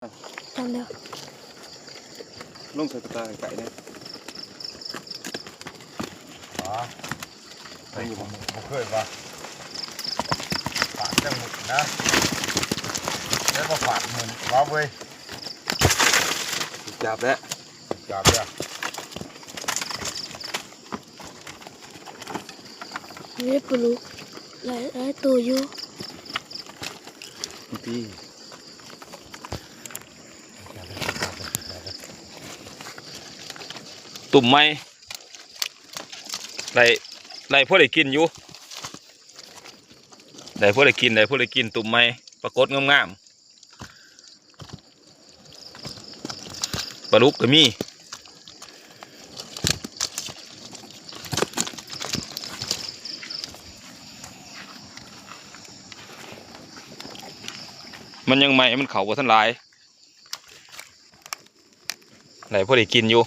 จำเดียวลงใส่ตะกร้าไก่เนี่ยอ๋อไอ้ผมเคยว่าฝากจังหมุดนะแล้วก็ฝากหมุนว้าเว้ยจับแล้วจับเนี่ยไม่ได้ปลุกหลายตัวอยู่พี่ตุ่มไม้ได้พวกได้กินอยู่ได้พวกได้กินตุ่มไม้ปรากฏงามๆปลาลุกก็มีมันยังใหม่มันเขาบ่ทันหลายได้พวกได้กินอยู่